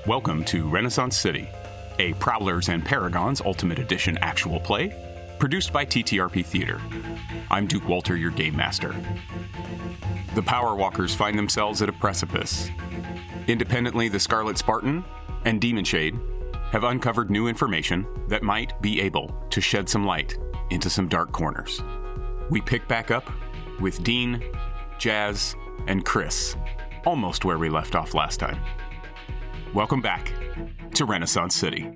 Welcome to Renaissance City, a Prowlers and Paragons Ultimate Edition actual play, produced by TTRP Theater. I'm Duke Walter, your Game Master. The Power Walkers find themselves at a precipice. Independently, the Scarlet Spartan and Demon Shade have uncovered new information that might be able to shed some light into some dark corners. We pick back up with Dean, Jazz, and Chris, almost where we left off last time. Welcome back to Renaissance City.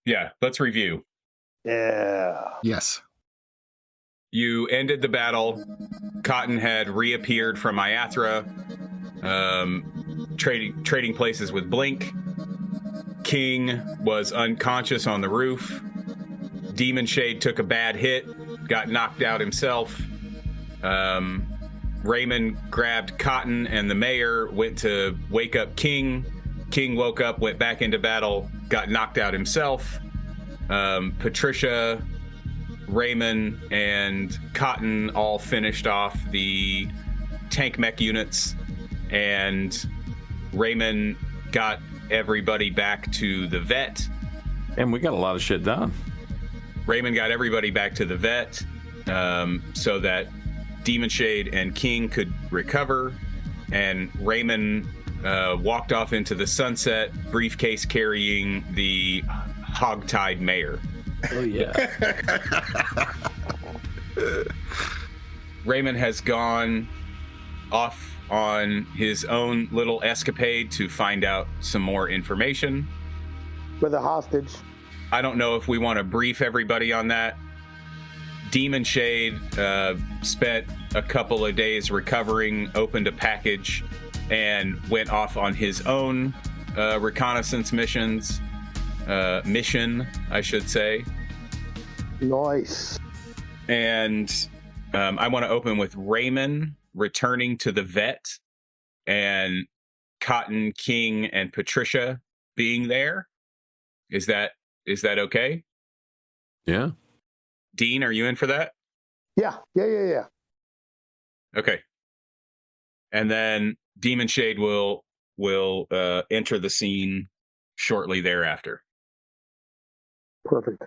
Yeah, let's review. Yeah. Yes. You ended the battle. Cotton had reappeared from Iathra, trading places with Blink. King was unconscious on the roof. Demon Shade took a bad hit, got knocked out himself. Raymond grabbed Cotton and the mayor, went to wake up King. King woke up, went back into battle, got knocked out himself. Patricia, Raymond, and Cotton all finished off the tank mech units, and Raymond got everybody back to the vet. And we got a lot of shit done. Raymond got everybody back to the vet so that Demon Shade and King could recover, and Raymond walked off into the sunset, briefcase carrying the hogtied mayor. Oh, yeah. Raymond has gone off on his own little escapade to find out some more information. With a hostage. I don't know if we want to brief everybody on that. Demon Shade spent a couple of days recovering, opened a package, and went off on his own reconnaissance mission, I should say. Nice. And I want to open with Raymond returning to the vet, and Cotton, King, and Patricia being there. Is that okay? Yeah. Dean, are you in for that? Yeah. Okay. And then Demon Shade will enter the scene shortly thereafter. Perfect.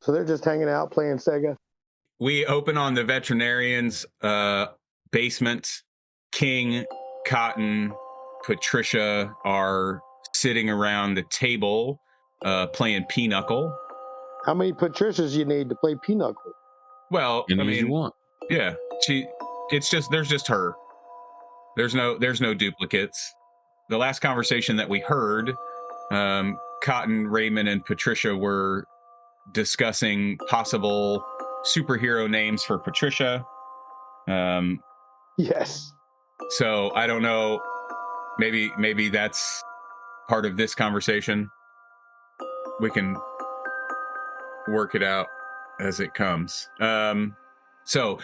So they're just hanging out playing Sega? We open on the veterinarian's basement. King, Cotton, Patricia are sitting around the table playing Pinochle. How many Patricias you need to play Pinochle? Well, Any as you want. Yeah, there's just her. There's no duplicates. The last conversation that we heard, Cotton, Raymond, and Patricia were discussing possible superhero names for Patricia. Yes. So I don't know. Maybe that's part of this conversation. We can work it out as it comes. So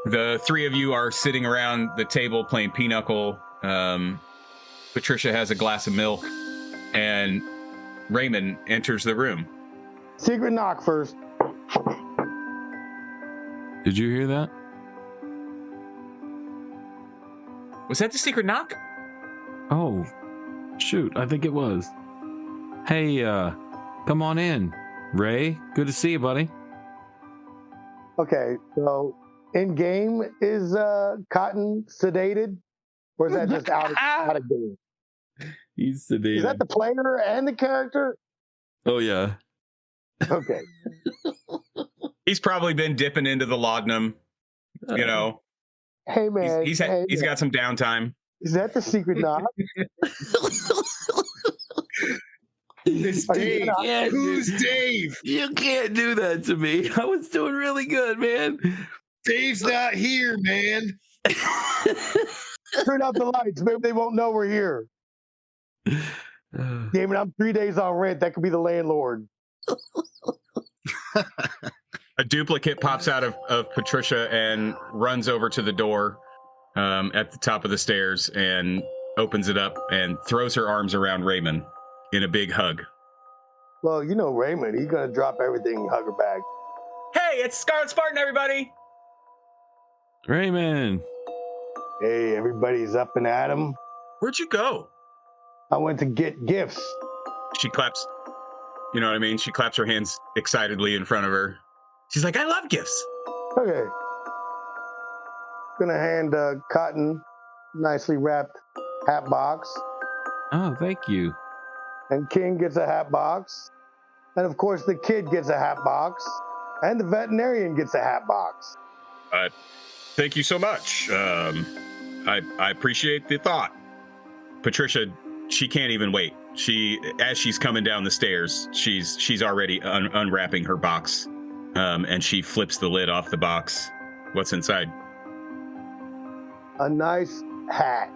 the three of you are sitting around the table playing Pinochle. Patricia has a glass of milk, and Raymond enters the room. Secret knock first. Did you hear that? Was that the secret knock? Oh, shoot. I think it was. Hey, come on in. Ray, good to see you, buddy. Okay, so in game is Cotton sedated, or is that just out of game? He's sedated. Is that the player and the character? Oh, yeah. Okay. He's probably been dipping into the laudanum, you know. Hey man, He's got some downtime. Is that the secret knock? It's Dave. Who's Dave? You can't do that to me. I was doing really good, man. Dave's not here, man. Turn out the lights. Maybe they won't know we're here. Damn it, I'm 3 days on rent. That could be the landlord. A duplicate pops out of Patricia and runs over to the door at the top of the stairs and opens it up and throws her arms around Raymond in a big hug. Well, you know Raymond, he's gonna drop everything and hug her back. Hey, it's Scarlet Spartan, everybody! Raymond. Hey, everybody's up and at 'em. Where'd you go? I went to get gifts. She claps, you know what I mean? She claps her hands excitedly in front of her. She's like, I love gifts. Okay. Gonna hand Cotton nicely wrapped hat box. Oh, thank you. And King gets a hat box. And of course the kid gets a hat box. And the veterinarian gets a hat box. Thank you so much. I appreciate the thought. Patricia, she can't even wait. As she's coming down the stairs, she's already unwrapping her box. And she flips the lid off the box. What's inside? A nice hat.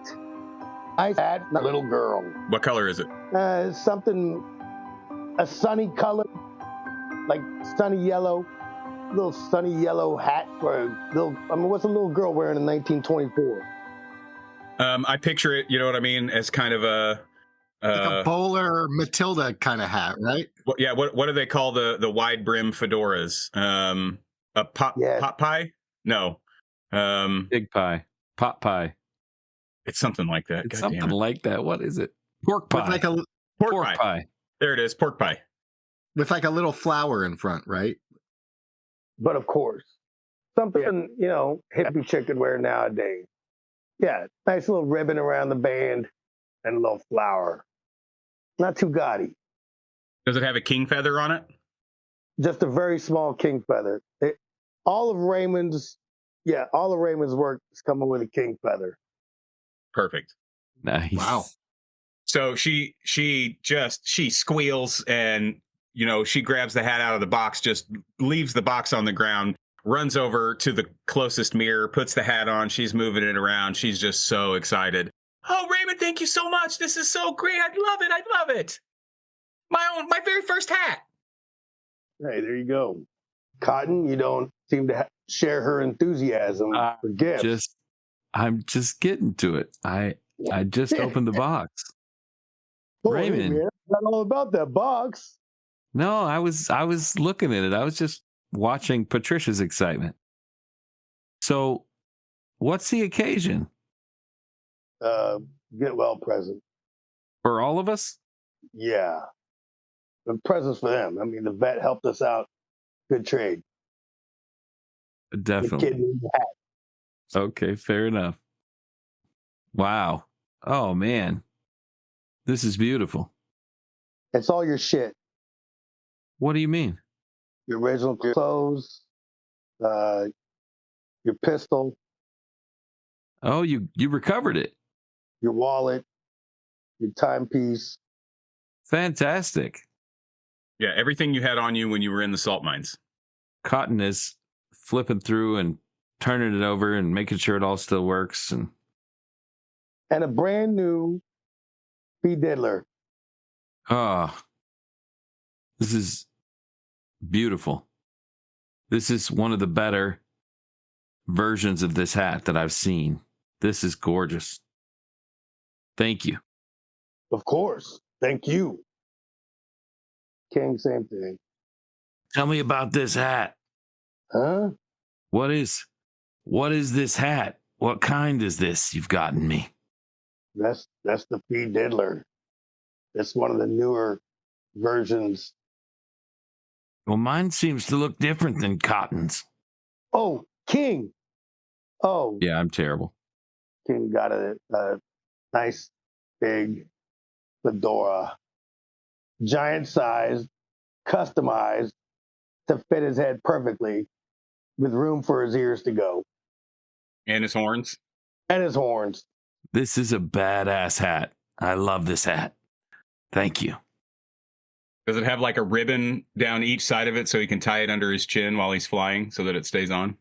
Nice hat, a little girl. What color is it? Something, a sunny color, like sunny yellow. Little sunny yellow hat for a little, what's a little girl wearing in 1924? I picture it, you know what I mean, as kind of a... like a bowler Matilda kind of hat, right? What do they call the wide brim fedoras? A pot pie? No. Big pie. Pot pie. It's something like that. It's something like that. What is it? Pork pie. With like a pork pie. There it is, pork pie. With like a little flower in front, right? But of course, something, you know, hippie chick could wear nowadays. Yeah, nice little ribbon around the band and a little flower. Not too gaudy. Does it have a king feather on it? Just a very small king feather. All of Raymond's work is coming with a king feather. Perfect. Nice. Wow. So she squeals and, you know, she grabs the hat out of the box, just leaves the box on the ground, runs over to the closest mirror, puts the hat on. She's moving it around. She's just so excited. Oh, Raymond, thank you so much. This is so great. I love it. My very first hat. Hey, there you go. Cotton, you don't seem to share her enthusiasm for gifts. I'm just getting to it. I just opened the box. Raymond, man, not all about that box. No, I was looking at it. I was just watching Patricia's excitement. So, what's the occasion? Get well present. For all of us? Yeah. The presents for them. I mean, the vet helped us out. Good trade. Definitely. The kid needs a hat. Okay, fair enough. Wow. Oh, man. This is beautiful. It's all your shit. What do you mean? Your original clothes, your pistol. Oh, you recovered it. Your wallet, your timepiece. Fantastic. Yeah, everything you had on you when you were in the salt mines. Cotton is flipping through and turning it over and making sure it all still works. And a brand new speed diddler. Oh, this is beautiful. This is one of the better versions of this hat that I've seen. This is gorgeous. Thank you. Of course. Thank you. King, same thing. Tell me about this hat. Huh? What is this hat? What kind is this you've gotten me? That's the speed diddler. It's one of the newer versions. Well, mine seems to look different than Cotton's. Oh, King. Oh. Yeah, I'm terrible. King got a nice big fedora, giant size, customized to fit his head perfectly, with room for his ears to go. And his horns. And his horns. This is a badass hat. I love this hat. Thank you. Does it have like a ribbon down each side of it so he can tie it under his chin while he's flying so that it stays on?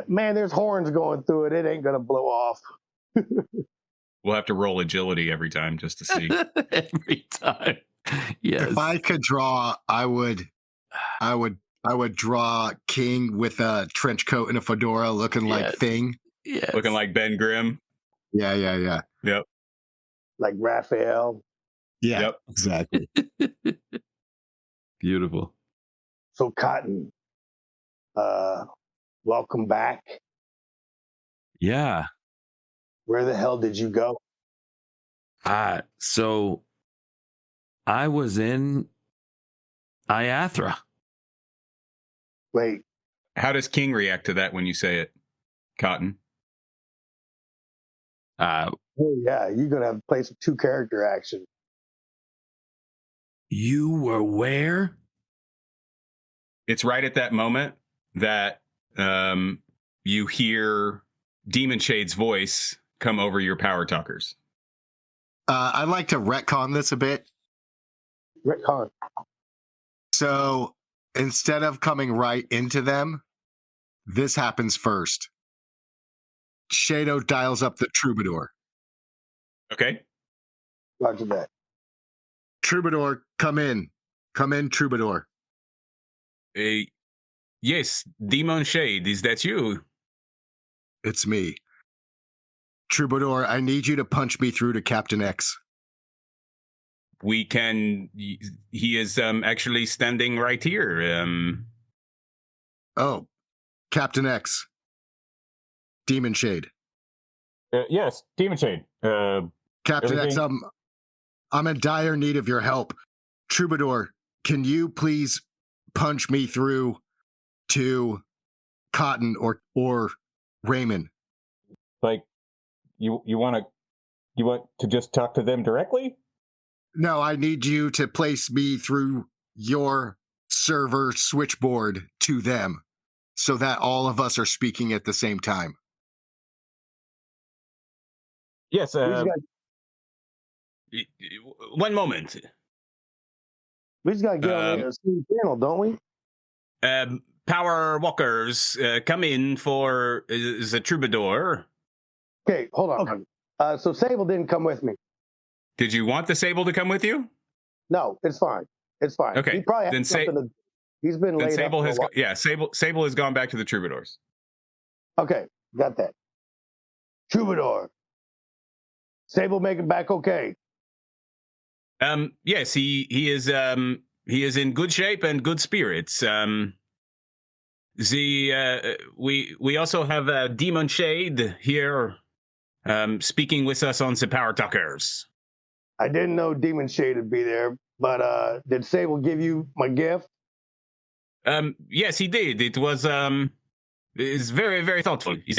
Man, there's horns going through it. It ain't going to blow off. We'll have to roll agility every time just to see. Every time. Yes. If I could draw, I would I would draw King with a trench coat and a fedora looking like Thing. Yes. Looking like Ben Grimm. Yeah. Yep. Like Raphael. Yeah, Yep. exactly. Beautiful. So Cotton, welcome back. Yeah. Where the hell did you go? So I was in Iathra. Wait, How does King react to that when you say it, Cotton? oh yeah, you're gonna have to play some 2-character action. You were where? It's right at that moment that you hear Demon Shade's voice come over your power talkers. I'd like to retcon this a bit. Retcon. So instead of coming right into them, this happens first. Shado dials up the Troubadour. Okay. Roger that. Troubadour, come in. Come in, Troubadour. Yes, Demon Shade, is that you? It's me. Troubadour, I need you to punch me through to Captain X. We can. He is actually standing right here. Oh, Captain X. Demon Shade. Yes, Demon Shade. Captain X, I'm in dire need of your help. Troubadour, can you please punch me through to Cotton or Raymond? Like, you want to just talk to them directly? No, I need you to place me through your server switchboard to them so that all of us are speaking at the same time. Yes. One moment. We just gotta get on the speed panel, don't we? Power walkers, come in for the Troubadour. Okay, hold on. Okay. So Sable didn't come with me. Did you want the Sable to come with you? No, it's fine. It's fine. Okay, He probably then has something to. He's been laid Sable up. has Sable has gone back to the Troubadours. Okay, got that. Troubadour. Sable make it back okay. Yes, he is in good shape and good spirits. We also have Demon Shade here, speaking with us on the Power Talkers. I didn't know Demon Shade would be there, but did Sable give you my gift? Yes, he did. It was it's very, very thoughtful. He's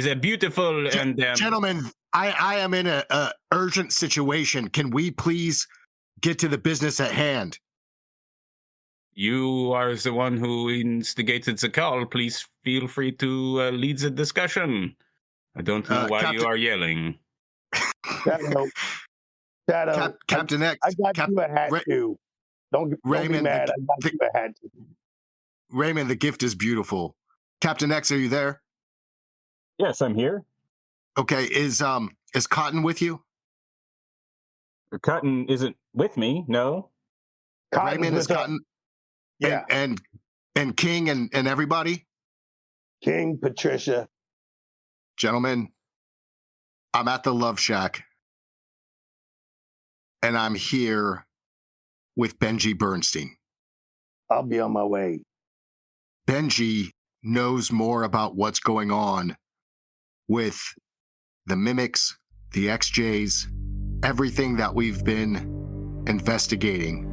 a beautiful and Gentlemen, I am in a urgent situation. Can we please get to the business at hand? You are the one who instigated the call. Please feel free to lead the discussion. I don't know why you are yelling. Shadow. Captain X. I got you a hat too. Don't be mad. I got you a hat too. Raymond, the gift is beautiful. Captain X, are you there? Yes, I'm here. Okay, is Cotton with you? Cotton isn't with me. No. Raymond is Cotton. Yeah. And King and everybody? King, Patricia. Gentlemen, I'm at the Love Shack. And I'm here with Benji Bernstein. I'll be on my way. Benji knows more about what's going on with the Mimics, the XJs, everything that we've been investigating.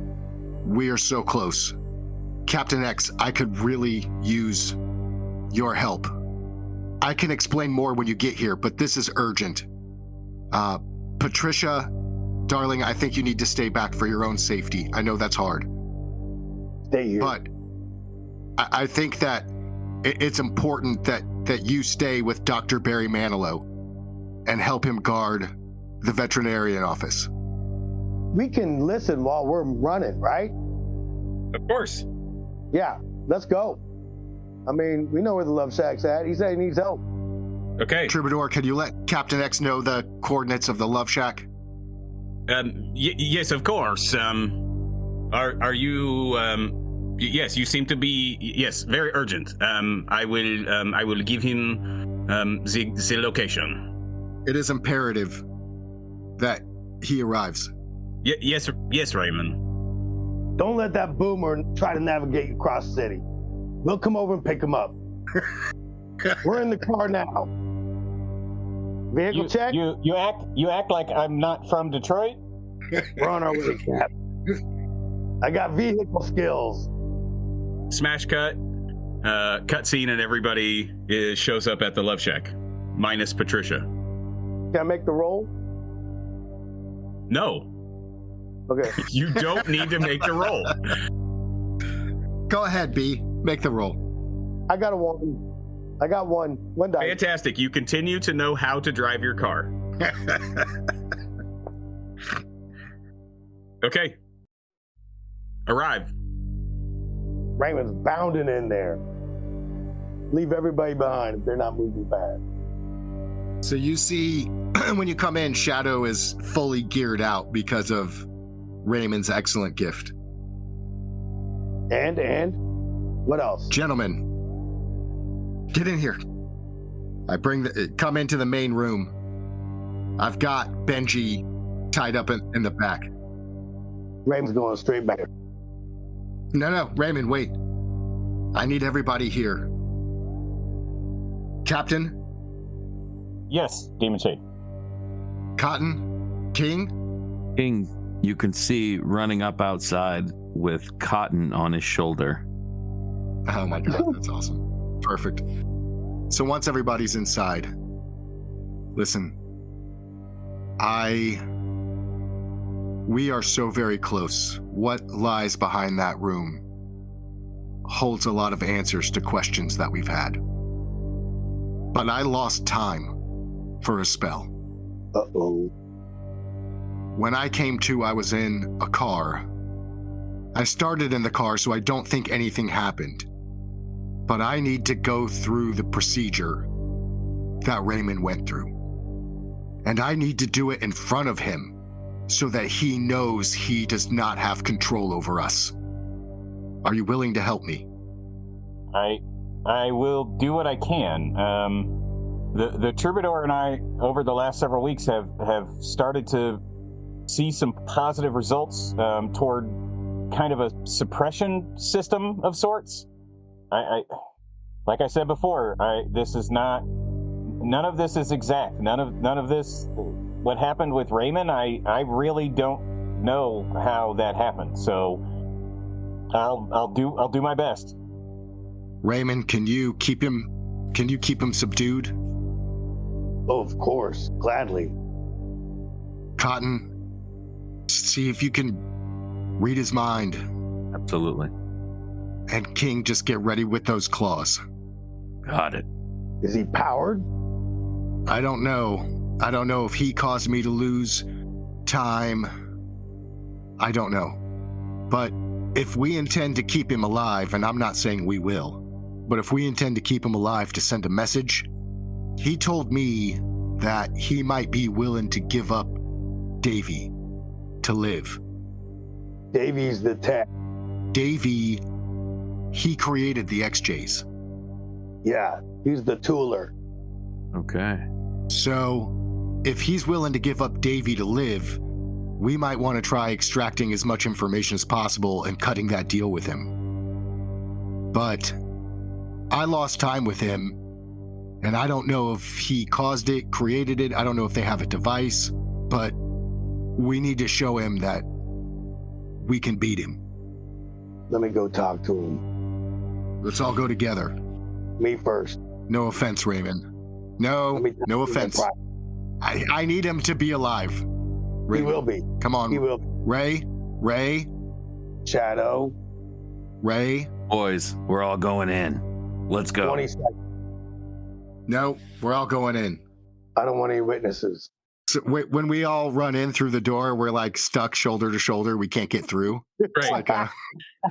We are so close. Captain X, I could really use your help. I can explain more when you get here, but this is urgent. Patricia, darling, I think you need to stay back for your own safety. I know that's hard. Stay here. But I think that it's important that you stay with Dr. Barry Manilow and help him guard the veterinarian office. We can listen while we're running, right? Of course. Yeah, let's go. I mean, we know where the Love Shack's at. He said he needs help. Okay. Troubadour, can you let Captain X know the coordinates of the Love Shack? Yes, of course. Are you Yes, you seem to be very urgent. I will give him the location. It is imperative that he arrives. Yes, Raymond. Don't let that boomer try to navigate across the city. We'll come over and pick him up. We're in the car now. Vehicle check? You act like I'm not from Detroit? We're on our way, Cap. I got vehicle skills. Smash cut. Cutscene and everybody shows up at the Love Shack. Minus Patricia. Can I make the roll? No. Okay. You don't need to make the roll. Go ahead, B. Make the roll. I got a 1. I got one dice. Fantastic. You continue to know how to drive your car. Okay. Arrive. Raymond's bounding in there. Leave everybody behind if they're not moving fast. So you see, when you come in, Shadow is fully geared out because of Raymond's excellent gift. And? What else? Gentlemen, get in here. Come into the main room. I've got Benji tied up in the back. Raymond's going straight back. No, Raymond, wait. I need everybody here. Captain? Yes, Demon Shade. Cotton? King? King, you can see running up outside with Cotton on his shoulder. Oh my God, that's awesome. Perfect. So once everybody's inside, listen, we are so very close. What lies behind that room holds a lot of answers to questions that we've had. But I lost time for a spell. Uh-oh. When I came to, I was in a car. I started in the car, so I don't think anything happened. But I need to go through the procedure that Raymond went through. And I need to do it in front of him so that he knows he does not have control over us. Are you willing to help me? I will do what I can. The Troubadour and I, over the last several weeks, have started to see some positive results toward kind of a suppression system of sorts. I like I said before, none of this is exact. None of this, what happened with Raymond, I really don't know how that happened. So I'll do my best. Raymond, can you keep him subdued? Oh, of course, gladly. Cotton, see if you can read his mind. Absolutely. And King, just get ready with those claws. Got it. Is he powered? I don't know. I don't know if he caused me to lose time. I don't know. But if we intend to keep him alive, and I'm not saying we will, but if we intend to keep him alive to send a message, he told me that he might be willing to give up Davy to live. Davy's the tech. Davy, he created the XJs. Yeah, he's the tooler. Okay. So, if he's willing to give up Davy to live, we might want to try extracting as much information as possible and cutting that deal with him. But I lost time with him, and I don't know if he caused it, created it. I don't know if they have a device, but we need to show him that we can beat him. Let me go talk to him. Let's all go together. Me first. No offense, Raymond. No offense. I need him to be alive. Raymond, He will be. Come on. He will be. Ray. Shadow. Ray. Boys, we're all going in. Let's go. 20 seconds. No, we're all going in. I don't want any witnesses. So when we all run in through the door, we're like stuck shoulder to shoulder. We can't get through. Right.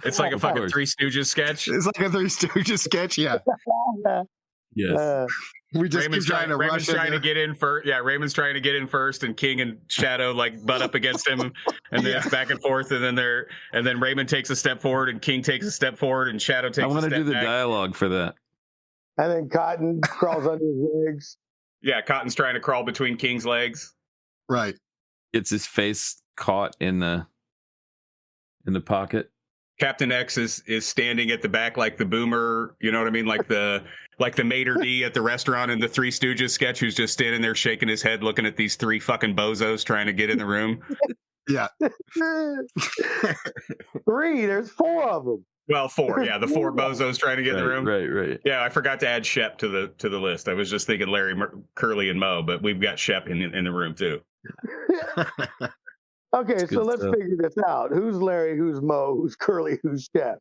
It's like a fucking Three Stooges sketch. It's like a Three Stooges sketch, yeah. Yes. We just Raymond's keep trying to Raymond's rush trying to in there. get in first. Yeah, Raymond's trying to get in first, and King and Shadow like butt up against him, and then it's back and forth, and then Raymond takes a step forward, and King takes a step forward, and Shadow takes. I want a to step do the back. dialogue for that. And then Cotton crawls under his legs. Yeah, Cotton's trying to crawl between King's legs. Right. Gets his face caught in the pocket. Captain X is standing at the back like the boomer, you know what I mean, like the maitre d' at the restaurant in the Three Stooges sketch, who's just standing there shaking his head, looking at these three fucking bozos trying to get in the room. Yeah. 3, there's 4 of them. Well, 4, yeah, the 4 bozos trying to get in the room. Right. Yeah, I forgot to add Shep to the list. I was just thinking Larry, Curly, and Mo, but we've got Shep in the room too. Okay, That's so good let's stuff. figure this out. Who's Larry? Who's Mo? Who's Curly? Who's Shep?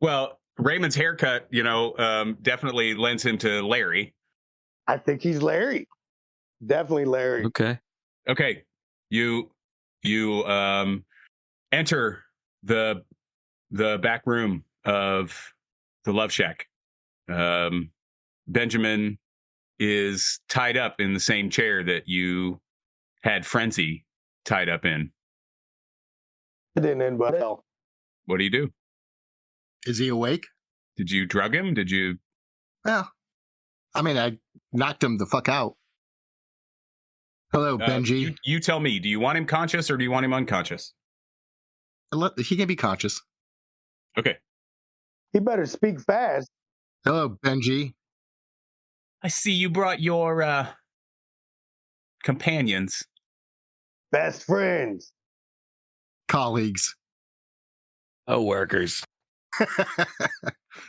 Well, Raymond's haircut, definitely lends him to Larry. I think he's Larry. Definitely Larry. Okay. You enter the back room of the Love Shack. Benjamin is tied up in the same chair that you had Frenzy tied up in. It didn't end well. What do you do? Is he awake? Did you drug him? Did you? Well, I mean, I knocked him the fuck out. Hello, Benji. You tell me. Do you want him conscious or do you want him unconscious? He can be conscious. Okay. He better speak fast. Hello, Benji. I see you brought your companions. Best friends. Colleagues. Oh, workers.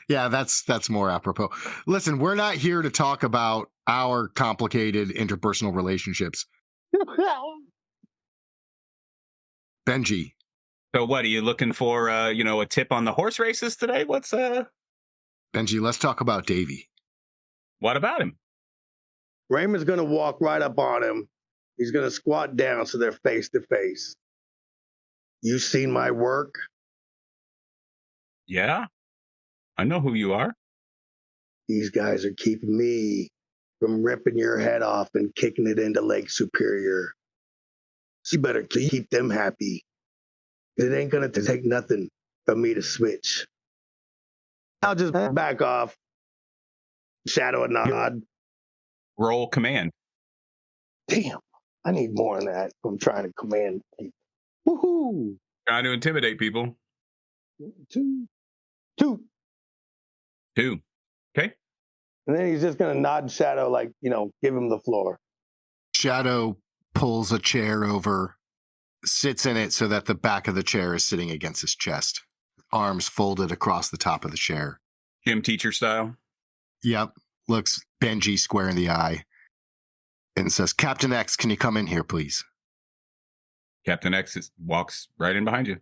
Yeah, that's more apropos. Listen, we're not here to talk about our complicated interpersonal relationships. Benji. So what, are you looking for a tip on the horse races today? What's Benji, let's talk about Davey. what about him? Raymond's going to walk right up on him. He's going to squat down so they're face to face. You seen my work? Yeah. I know who you are. These guys are keeping me from ripping your head off and kicking it into Lake Superior. So you better keep them happy. It ain't going to take nothing for me to switch. I'll just back off. Shadow a nod. Roll command. Damn, I need more than that. I'm trying to command people. Woohoo! Trying to intimidate people. 2. 2. Okay. And then he's just going to nod Shadow, like, give him the floor. Shadow pulls a chair over, sits in it so that the back of the chair is sitting against his chest. Arms folded across the top of the chair. Gym teacher style. Yep. Looks Benji square in the eye and says, Captain X, can you come in here, please? Captain X walks right in behind you.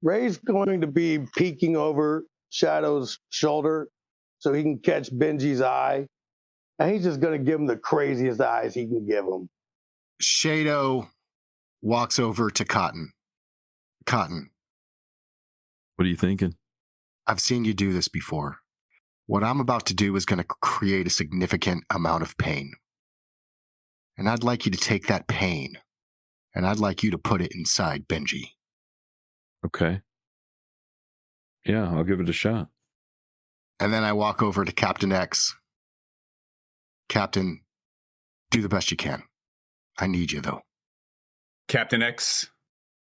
Ray's going to be peeking over Shadow's shoulder so he can catch Benji's eye. And he's just going to give him the craziest eyes he can give him. Shadow walks over to Cotton. Cotton, What are you thinking? I've seen you do this before. What I'm about to do is going to create a significant amount of pain. And I'd like you to take that pain, and I'd like you to put it inside Benji. Okay. Yeah, I'll give it a shot. And then I walk over to Captain X. Captain, do the best you can. I need you, though. Captain X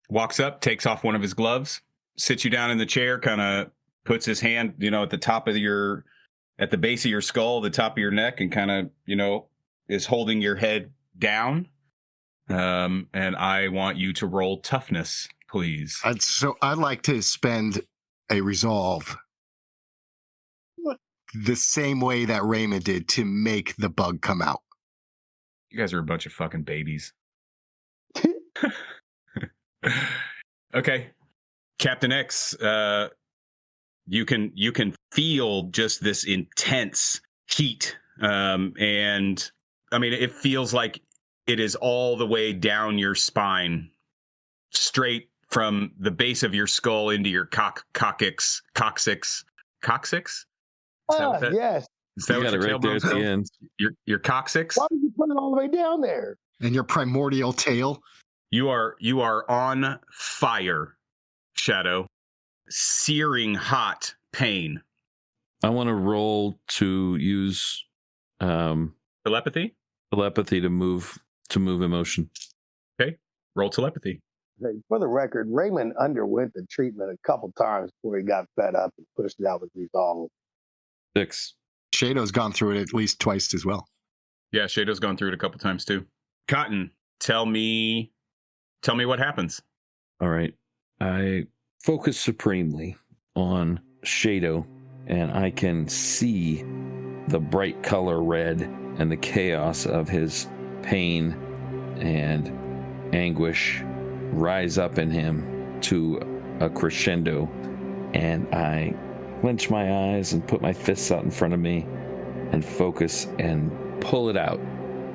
walks up, takes off one of his gloves, sits you down in the chair, kind of puts his hand, at the base of your skull, the top of your neck, and kind of, is holding your head down. And I want you to roll toughness, please. I'd like to spend a resolve the same way that Raymond did to make the bug come out. You guys are a bunch of fucking babies. Okay. Captain X, you can feel just this intense heat. And I mean, it feels like it is all the way down your spine, straight from the base of your skull into your coccyx. Yes. Is that You what got it your right there at tailbone the says? end. Your coccyx? Why would you put it all the way down there? And your primordial tail. You are on fire, Shadow. Searing hot pain. I want to roll to use Telepathy? telepathy to move emotion. Okay. Roll telepathy. Hey, for the record, Raymond underwent the treatment a couple times before he got fed up and pushed it out with resolve. 6. Shadow's gone through it at least twice as well. Yeah, Shadow's gone through it a couple times too. Cotton, tell me what happens. All right. I focus supremely on Shadow, and I can see the bright color red and the chaos of his pain and anguish rise up in him to a crescendo, and I clench my eyes and put my fists out in front of me and focus and pull it out.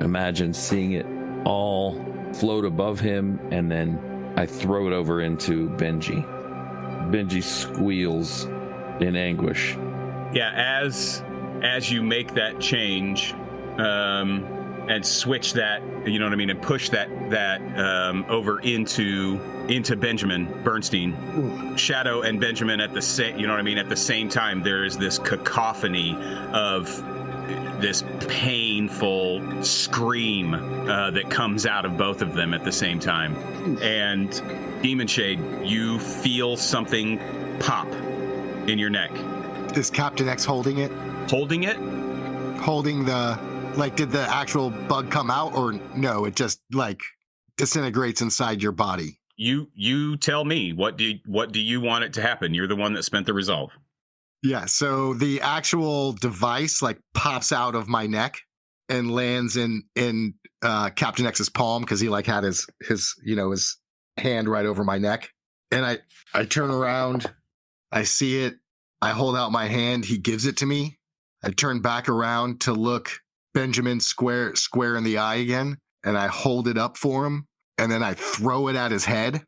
Imagine seeing it all float above him, and then I throw it over into Benji. Benji squeals in anguish. Yeah, as you make that change, and switch that, you know what I mean, and push that over into Benjamin Bernstein. Shadow and Benjamin at the same, you know what I mean, at the same time, there is this cacophony of this painful scream that comes out of both of them at the same time. And Demon Shade, you feel something pop in your neck. Is Captain X holding it? Holding it? Holding did the actual bug come out, or no, it just disintegrates inside your body? You tell me, what do you want it to happen? You're the one that spent the resolve. Yeah, so the actual device pops out of my neck and lands in Captain X's palm, because he had his hand right over my neck. And I turn around, I see it, I hold out my hand, he gives it to me. I turn back around to look Benjamin square in the eye again, and I hold it up for him, and then I throw it at his head,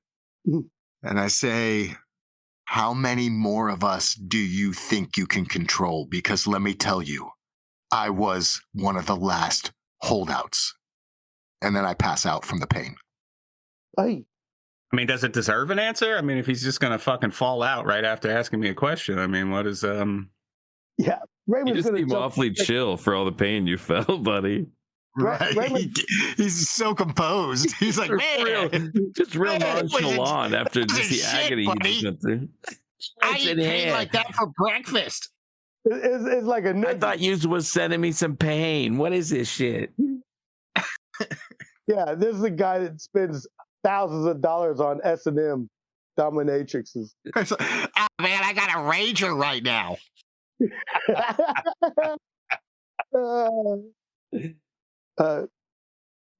and I say, how many more of us do you think you can control? Because let me tell you, I was one of the last holdouts. And then I pass out from the pain. Hey. I mean, does it deserve an answer? I mean, if he's just going to fucking fall out right after asking me a question, I mean, what is... Yeah, Raymond's you just seem awfully chill for all the pain you felt, buddy. Right. He's so composed. He's like, man, just real nonchalant after just the agony he just went through. I eat pain like that for breakfast. It's like a... I thought you was sending me some pain. What is this shit? Yeah, this is a guy that spends thousands of dollars on S&M dominatrixes. Oh, man, I got a rager right now.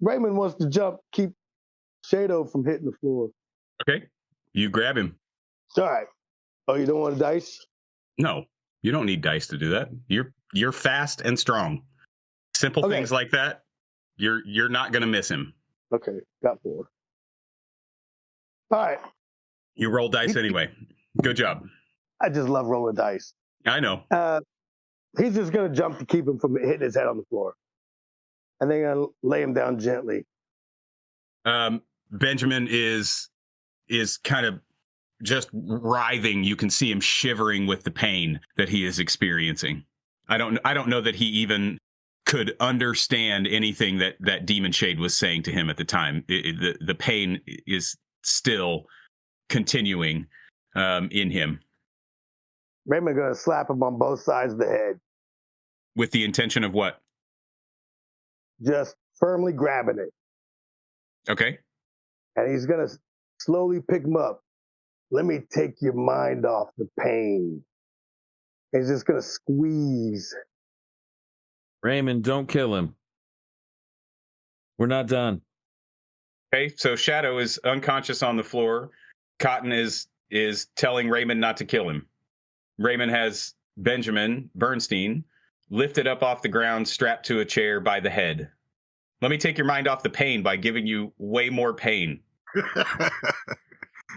Raymond wants to jump, keep Shadow from hitting the floor. Okay, you grab him. All right. Oh, you don't want a dice? No, you don't need dice to do that. You're fast and strong. Simple things like that, you're not going to miss him. Okay, got 4. All right. You roll dice anyway. Good job. I just love rolling dice. I know. He's just going to jump to keep him from hitting his head on the floor. And then going to lay him down gently. Benjamin is kind of just writhing. You can see him shivering with the pain that he is experiencing. I don't know that he even could understand anything that Demon Shade was saying to him at the time. The pain is still continuing in him. Raymond going to slap him on both sides of the head. With the intention of what? Just firmly grabbing it. Okay. And he's going to slowly pick him up. Let me take your mind off the pain. He's just going to squeeze. Raymond, don't kill him. We're not done. Okay, so Shadow is unconscious on the floor. Cotton is telling Raymond not to kill him. Raymond has Benjamin Bernstein lifted up off the ground, strapped to a chair by the head. Let me take your mind off the pain by giving you way more pain.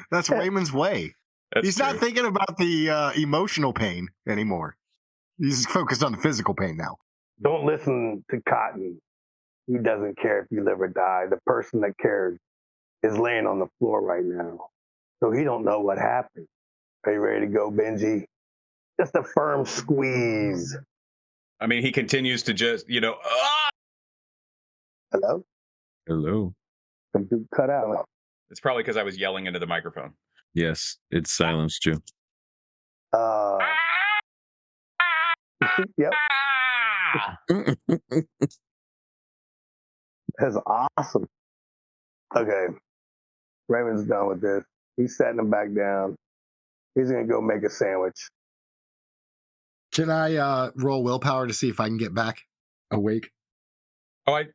That's Raymond's way. He's not thinking about the emotional pain anymore. He's focused on the physical pain now. Don't listen to Cotton. He doesn't care if you live or die. The person that cares is laying on the floor right now. So he don't know what happened. Are you ready to go, Benji? Just a firm squeeze. I mean, he continues to just, Hello? Hello. Some dude cut out. It's probably because I was yelling into the microphone. Yes, it's silenced you. Yep. That's awesome. Okay. Raymond's done with this. He's setting him back down. He's going to go make a sandwich. Can I roll willpower to see if I can get back awake? Oh, I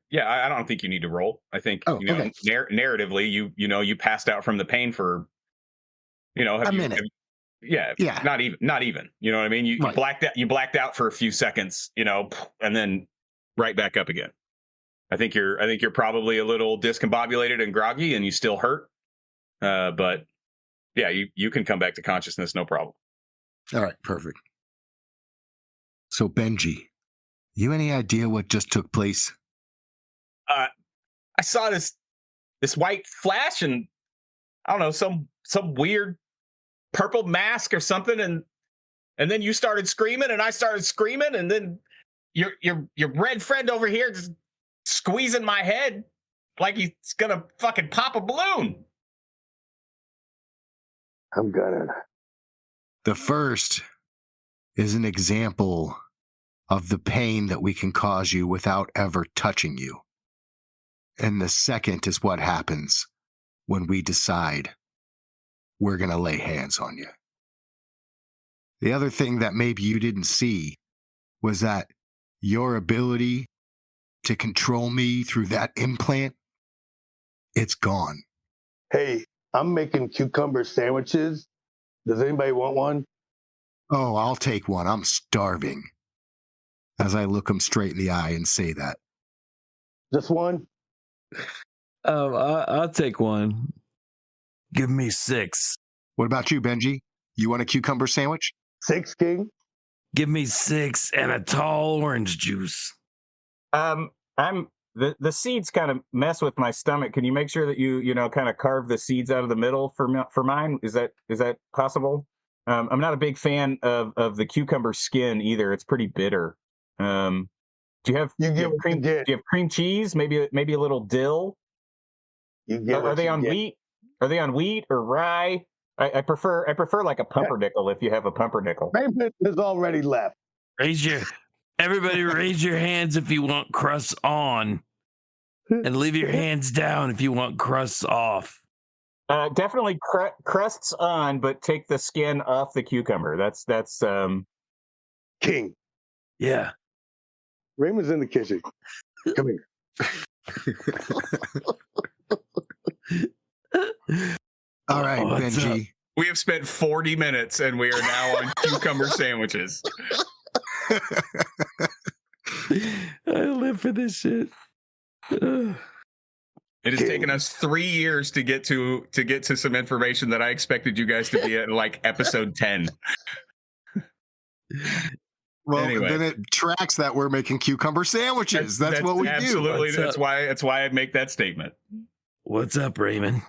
don't think you need to roll. I think, okay. Narratively, you passed out from the pain for, a minute. Yeah. Not even. You know what I mean? You blacked out for a few seconds, and then right back up again. I think you're probably a little discombobulated and groggy, and you still hurt. But yeah, you can come back to consciousness, no problem. All right, perfect. So Benji, you any idea what just took place? I saw this white flash, and I don't know, some weird purple mask or something, and then you started screaming, and I started screaming, and then your red friend over here just squeezing my head like he's gonna fucking pop a balloon. I'm gonna. The first is an example of the pain that we can cause you without ever touching you. And the second is what happens when we decide we're going to lay hands on you. The other thing that maybe you didn't see was that your ability to control me through that implant, it's gone. Hey, I'm making cucumber sandwiches. Does anybody want one? Oh, I'll take one. I'm starving. As I look him straight in the eye and say that. Just one? I'll take one. Give me 6. What about you, Benji? You want a cucumber sandwich? 6, King? Give me 6 and a tall orange juice. The seeds kind of mess with my stomach. Can you make sure that you kind of carve the seeds out of the middle for mine? Is that possible? I'm not a big fan of the cucumber skin either. It's pretty bitter. Do you have cream cheese? Maybe a little dill. Are they on wheat? Are they on wheat or rye? I prefer like a pumpernickel if you have a pumpernickel. Raymond has already left. Everybody raise your hands if you want crusts on, and leave your hands down if you want crusts off. Definitely crusts on, but take the skin off the cucumber. That's King. Yeah. Raymond's in the kitchen. Come here. All right, Benji. We have spent 40 minutes and we are now on cucumber sandwiches. I live for this shit. It has taken us 3 years to get to some information that I expected you guys to be at like episode 10. Well, anyway. Then it tracks that we're making cucumber sandwiches. That's what we do. Absolutely. That's why I make that statement. What's up, Raymond?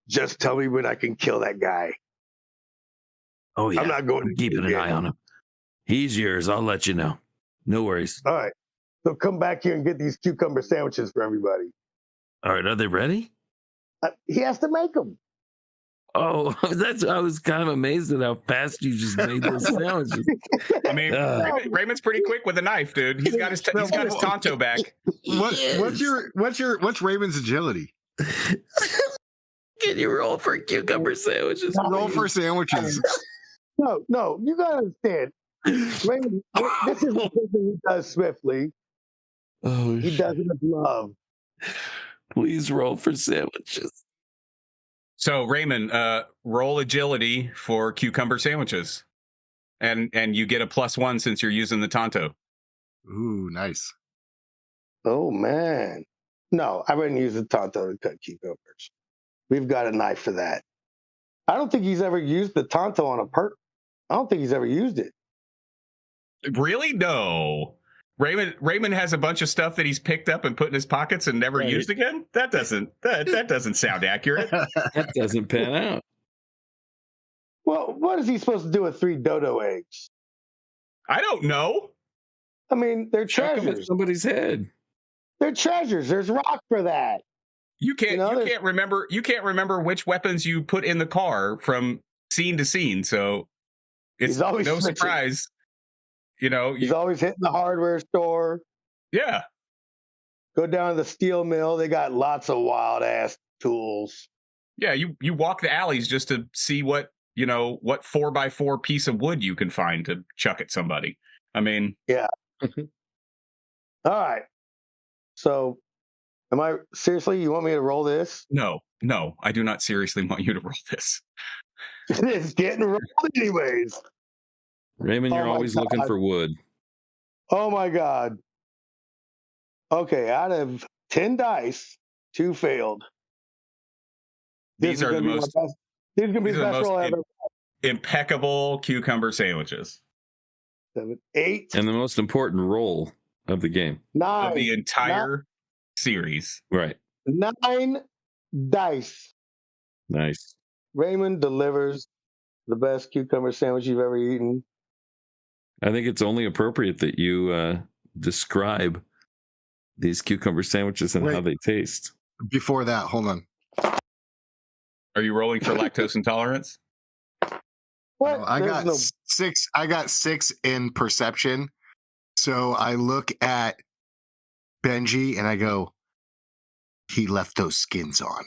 Just tell me when I can kill that guy. Oh, yeah. I'm not going to keep an eye on him. He's yours. I'll let you know. No worries. All right. So come back here and get these cucumber sandwiches for everybody. All right. Are they ready? He has to make them. Oh, I was kind of amazed at how fast you just made those sandwiches. I mean, Raymond's pretty quick with a knife, dude. He's got his Tonto back. What's Raymond's agility? Can you roll for cucumber sandwiches? Roll for sandwiches. No, you gotta understand. Raymond, this is something he does swiftly. Oh, he does it with love. Please roll for sandwiches. So Raymond, roll agility for cucumber sandwiches, and you get a +1 since you're using the Tonto. Ooh, nice. Oh man, no, I wouldn't use the Tonto to cut cucumbers. We've got a knife for that. I don't think he's ever used the Tonto on a I don't think he's ever used it. Really? No. Raymond has a bunch of stuff that he's picked up and put in his pockets and never used again? That doesn't sound accurate. That doesn't pan out. Well, what is he supposed to do with 3 dodo eggs? I don't know. I mean, they're Chuck 'em at treasures. somebody's head. They're treasures. There's rock for that. You can't remember which weapons you put in the car from scene to scene, so it's He's always no switching. surprise. He's always hitting the hardware store. Yeah. Go down to the steel mill. They got lots of wild ass tools. Yeah, you walk the alleys just to see what 4x4 piece of wood you can find to chuck at somebody. I mean, yeah. All right. So, seriously, you want me to roll this? No, I do not seriously want you to roll this. It's getting rolled anyways. Raymond, you're always looking for wood. Oh my God. Okay, out of 10 dice, 2 failed. These are the most roll ever. Impeccable cucumber sandwiches. 7, 8. And the most important roll of the game. 9. Of the entire series. Right. 9 dice. Nice. Raymond delivers the best cucumber sandwich you've ever eaten. I think it's only appropriate that you describe these cucumber sandwiches and how they taste. Before that, hold on. Are you rolling for lactose intolerance? What? No, I got 6 in perception. So I look at Benji and I go, he left those skins on.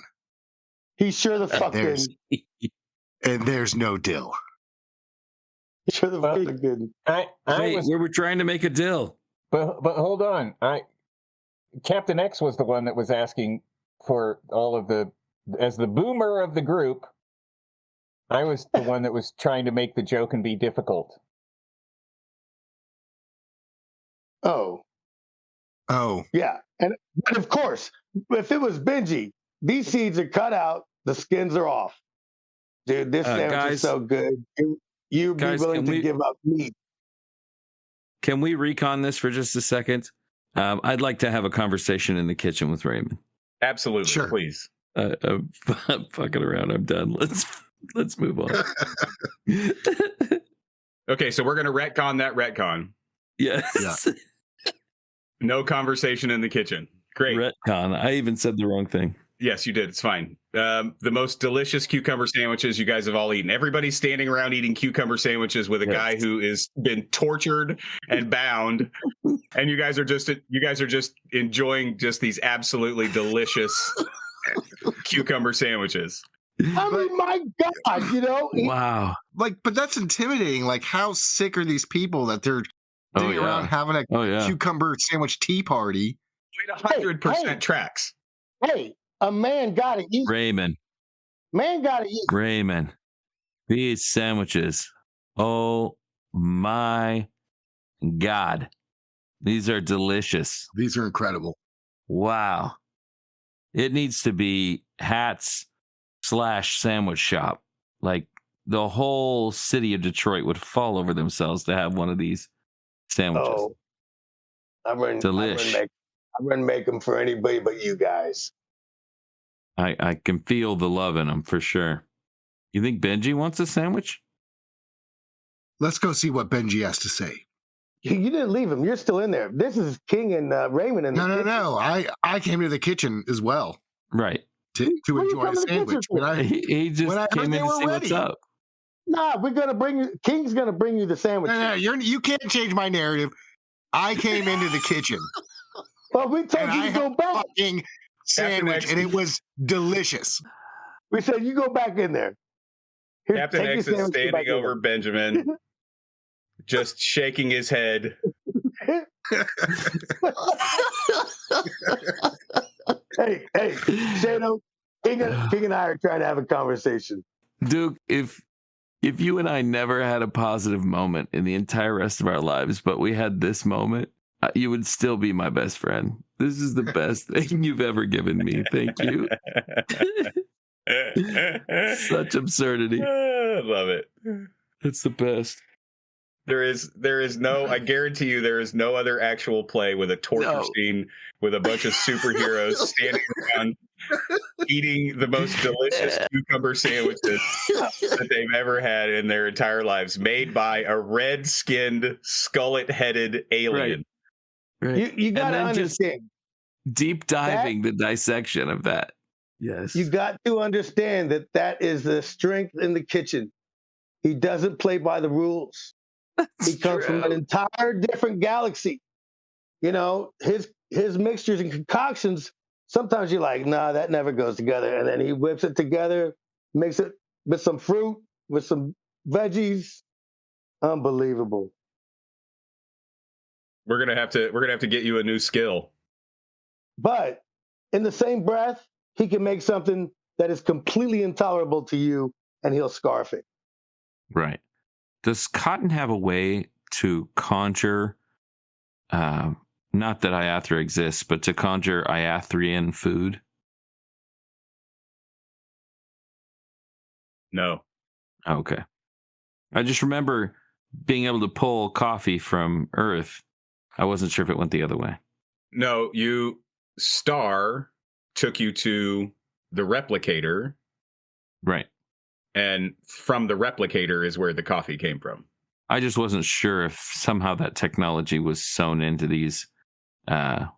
He sure the fuck didn't. And there's no dill. He sure the fuck didn't. We were trying to make a dill. But hold on. Captain X was the one that was asking for all of as the boomer of the group, I was the one that was trying to make the joke and be difficult. Oh. Yeah. But of course, if it was Benji, these seeds are cut out, the skins are off. Dude, this sandwich is so good. You'd be willing to give up meat. Can we recon this for just a second? I'd like to have a conversation in the kitchen with Raymond. Absolutely, sure. Please. I'm fucking around. I'm done. Let's move on. Okay, so we're gonna retcon that retcon. Yes. Yeah. No conversation in the kitchen. Great. Retcon. I even said the wrong thing. Yes, you did. It's fine. The most delicious cucumber sandwiches you guys have all eaten. Everybody's standing around eating cucumber sandwiches with a guy who has been tortured and bound, and you guys are just enjoying just these absolutely delicious cucumber sandwiches. I mean, my God, Wow. But that's intimidating. Like, how sick are these people that they're sitting around having a cucumber sandwich tea party? 100% tracks. Hey, a man gotta eat. Raymond. Man gotta eat. Raymond. These sandwiches. Oh my God. These are delicious. These are incredible. Wow. It needs to be Hats/sandwich shop. Like the whole city of Detroit would fall over themselves to have one of these sandwiches. Oh, I wouldn't make them for anybody but you guys. I can feel the love in them for sure. You think Benji wants a sandwich? Let's go see what Benji has to say. You didn't leave him. You're still in there. This is King and Raymond. No. I came to the kitchen as well. Right. To enjoy a sandwich. He just came in to see what's up. Nah, King's going to bring you the sandwich. No, you can't change my narrative. I came into the kitchen. Well, we told you to go back. Fucking sandwich, and it was delicious. We said, you go back in there. Here, Captain X is standing over Benjamin, just shaking his head. Hey, Shano, King and I are trying to have a conversation. Duke, if you and I never had a positive moment in the entire rest of our lives, but we had this moment, you would still be my best friend. This is the best thing you've ever given me. Thank you. Such absurdity. I love it. It's the best. There is no, I guarantee you there is no other actual play with a torture scene with a bunch of superheroes standing around eating the most delicious cucumber sandwiches that they've ever had in their entire lives, made by a red-skinned, skullet-headed alien. Right. You got to understand. Deep diving the dissection of that. Yes. You got to understand that is the strength in the kitchen. He doesn't play by the rules. He comes from an entire different galaxy. You know, his mixtures and concoctions, sometimes you're like, nah, that never goes together. And then he whips it together, makes it with some fruit, with some veggies. Unbelievable. We're gonna have to get you a new skill. But in the same breath, he can make something that is completely intolerable to you, and he'll scarf it. Right. Does Cotton have a way to conjure, not that Iathra exists, but to conjure Iathrian food? No. Okay. I just remember being able to pull coffee from Earth. I wasn't sure if it went the other way. No, Star took you to the replicator. Right. And from the replicator is where the coffee came from. I just wasn't sure if somehow that technology was sewn into these. Into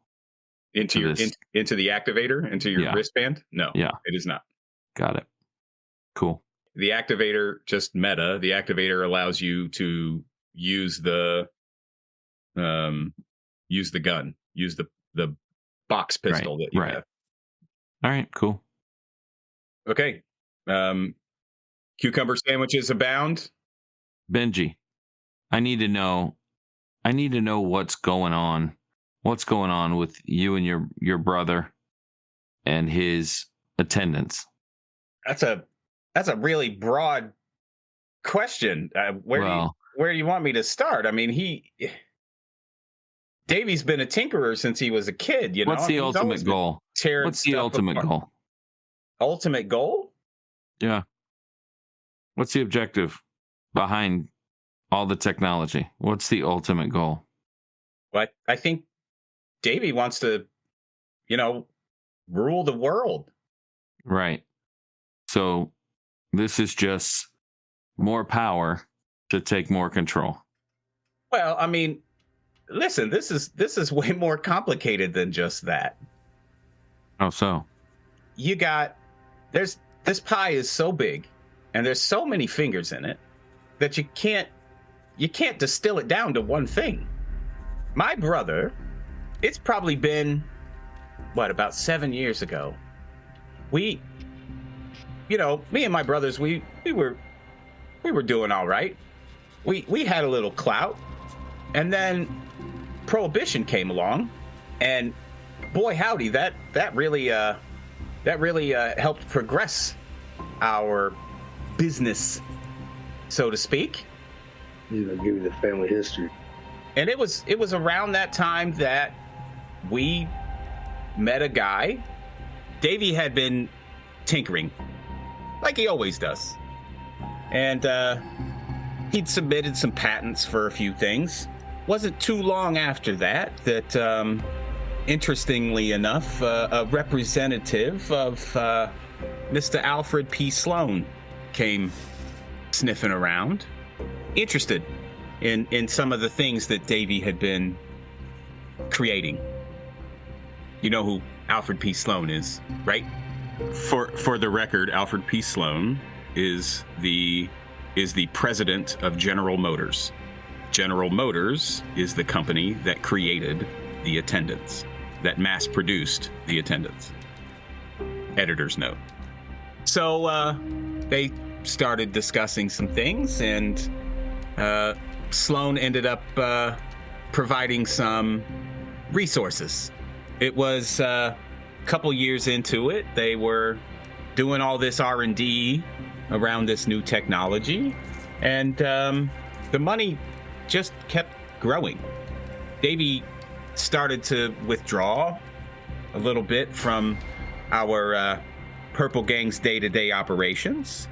the activator, into your wristband? No, it is not. Got it. Cool. The activator, just meta, the activator allows you to use the gun, use the box pistol that you have. All right, cool. Okay. Cucumber sandwiches abound. Benji, I need to know what's going on. What's going on with you and your brother and his attendants? That's a really broad question. Where do you want me to start? I mean, Davy's been a tinkerer since he was a kid. You know, what's the ultimate goal? What's the ultimate goal? Ultimate goal? Yeah. What's the objective behind all the technology? What's the ultimate goal? Well, I think Davy wants to, rule the world. Right. So this is just more power to take more control. Well, I mean, listen, this is way more complicated than just that. Oh, so? This pie is so big and there's so many fingers in it that you can't distill it down to one thing. My brother, it's probably been about 7 years ago. Me and my brothers, we were doing all right. We had a little clout, and then Prohibition came along, and boy howdy, that really helped progress our business, so to speak. He's gonna give you the family history. And it was around that time that we met a guy. Davey had been tinkering, like he always does. And he'd submitted some patents for a few things. Wasn't too long after that, interestingly enough, a representative of Mr. Alfred P. Sloan came sniffing around, interested in some of the things that Davey had been creating. You know who Alfred P. Sloan is, right? For the record, Alfred P. Sloan is the president of General Motors. General Motors is the company that created the Attendants, that mass-produced the Attendants. Editor's note. So they started discussing some things, and Sloan ended up providing some resources. It was a couple years into it. They were doing all this R&D around this new technology, and the money just kept growing. Davey started to withdraw a little bit from our Purple Gang's day-to-day operations,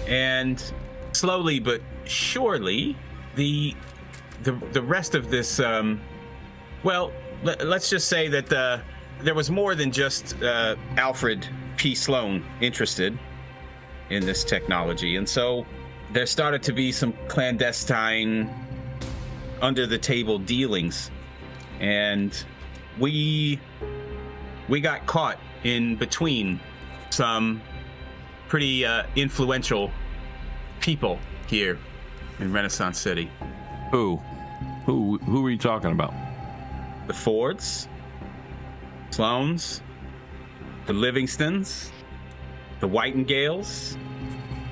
and slowly but surely the rest of this, well, let's just say that there was more than just Alfred P. Sloan interested in this technology, and so there started to be some clandestine, under-the-table dealings, and we got caught in between some pretty influential people here in Renaissance City. Who are you talking about? The Fords, Sloans, the Livingstons, the Whitingales.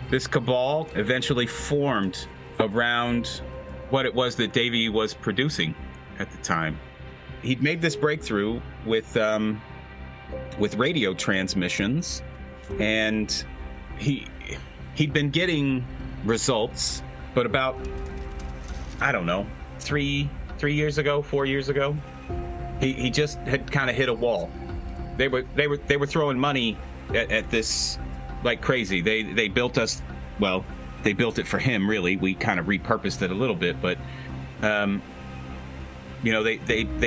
This cabal eventually formed around what it was that Davy was producing at the time. He'd made this breakthrough with radio transmissions, and he'd been getting results, but about, I don't know, 4 years ago, he just had kind of hit a wall. They were throwing money at this like crazy. They built us, well, they built it for him, really. We kind of repurposed it a little bit, but they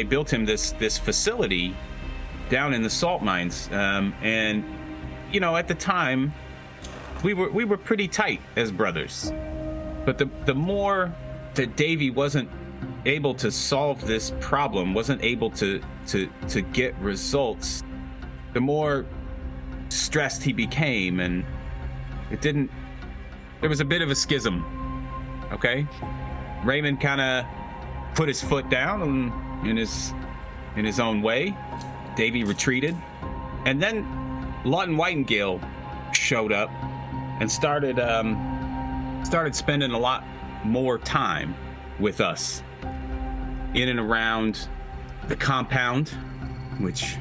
built him this facility down in the salt mines, and at the time we were pretty tight as brothers. But the more that Davy wasn't able to solve this problem, wasn't able to get results, the more stressed he became, and there was a bit of a schism. Okay, Raymond kind of put his foot down in his own way. Davy retreated, and then Lawton Whitingale showed up and started spending a lot more time with us in and around the compound, which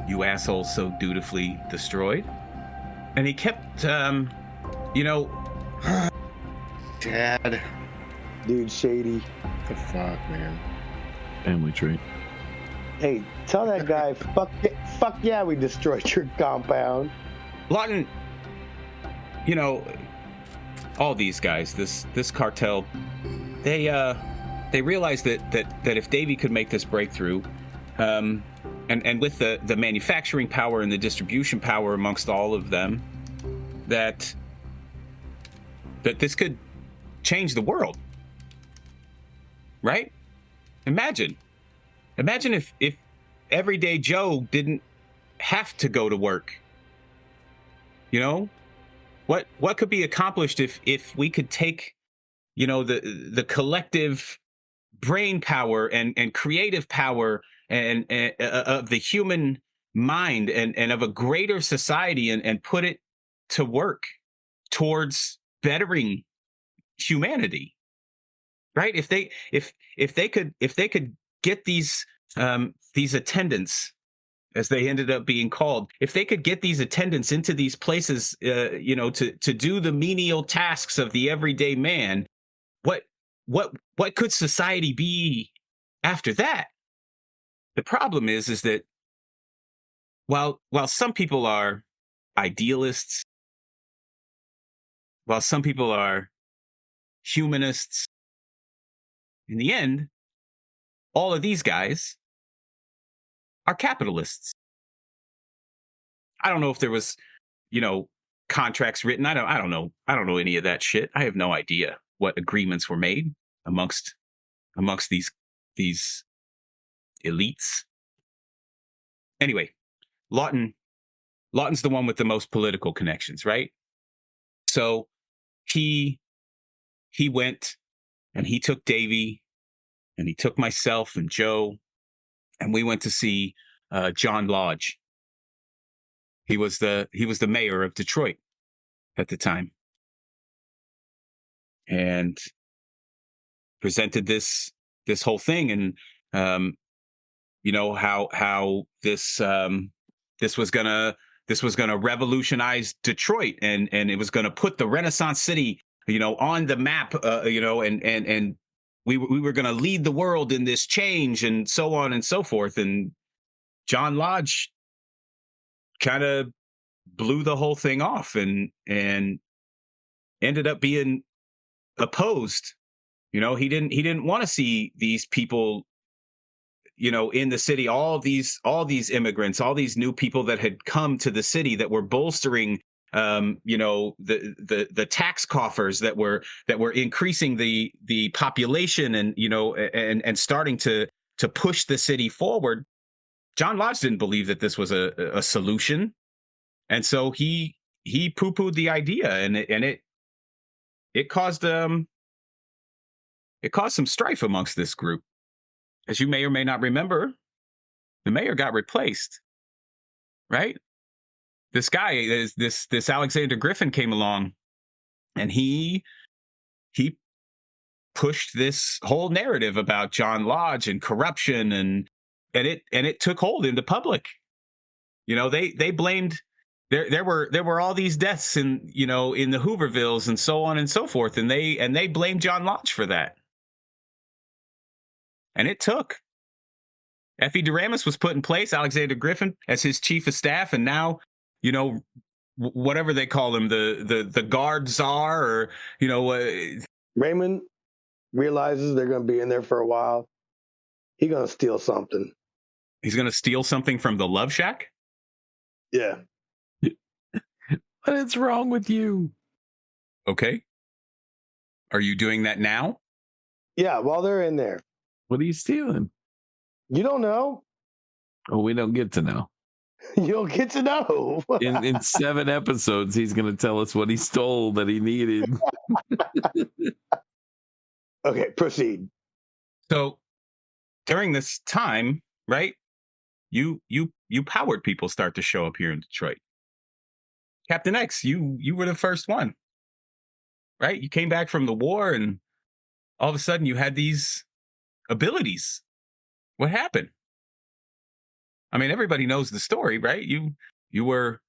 you assholes so dutifully destroyed. And he kept, Dad. Dude, shady. What the fuck, man? Family trait. Hey, tell that guy, fuck yeah, we destroyed your compound. Lawton, all these guys, this cartel, they realized that if Davy could make this breakthrough, and with the manufacturing power and the distribution power amongst all of them, that this could change the world. Right? Imagine if everyday Joe didn't have to go to work. What could be accomplished if we could take, the collective brain power and creative power and of the human mind and of a greater society and put it to work towards bettering humanity. Right? If they could get these attendants, as they ended up being called, if they could get these attendants into these places, to do the menial tasks of the everyday man, what could society be after that? The problem is that while some people are idealists, while some people are humanists, in the end, all of these guys are capitalists. I don't know if there was, contracts written. I don't know any of that shit. I have no idea what agreements were made amongst these elites. Anyway, Lawton's the one with the most political connections, right? So he went and he took Davy and he took myself and Joe, and we went to see John Lodge. He was the mayor of Detroit at the time, and presented this whole thing, and how this was gonna revolutionize Detroit, and it was gonna put the Renaissance City on the map, and we were gonna lead the world in this change, and so on and so forth. And John Lodge kind of blew the whole thing off and ended up being opposed You know, he didn't want to see these people, you know, in the city, all these immigrants, all these new people that had come to the city that were bolstering, you know, the tax coffers that were increasing the population and, you know, and starting to push the city forward. John Lodge didn't believe that this was a solution, and so he poo-pooed the idea, and it caused some strife amongst this group. As you may or may not remember, the mayor got replaced, right? This guy, this Alexander Griffin came along, and he pushed this whole narrative about John Lodge and corruption, and it took hold in the public. You know, they blamed there were all these deaths in, you know, in the Hoovervilles and so on and so forth, and they blamed John Lodge for that. And it took. Effie Duramus was put in place, Alexander Griffin as his chief of staff, and now, you know, whatever they call him, the guard czar, or, you know, Raymond realizes they're going to be in there for a while. He's going to steal something. He's going to steal something from the Love Shack? Yeah. What is wrong with you? Okay. Are you doing that now? Yeah, while they're in there. What are you stealing? You don't know. Oh, we don't get to know. You don't get to know. In 7 episodes, he's going to tell us what he stole that he needed. Okay, proceed. So during this time, right, you powered people start to show up here in Detroit. Captain X, you were the first one, right? You came back from the war, and all of a sudden you had these abilities. What happened? I mean, everybody knows the story, right? You were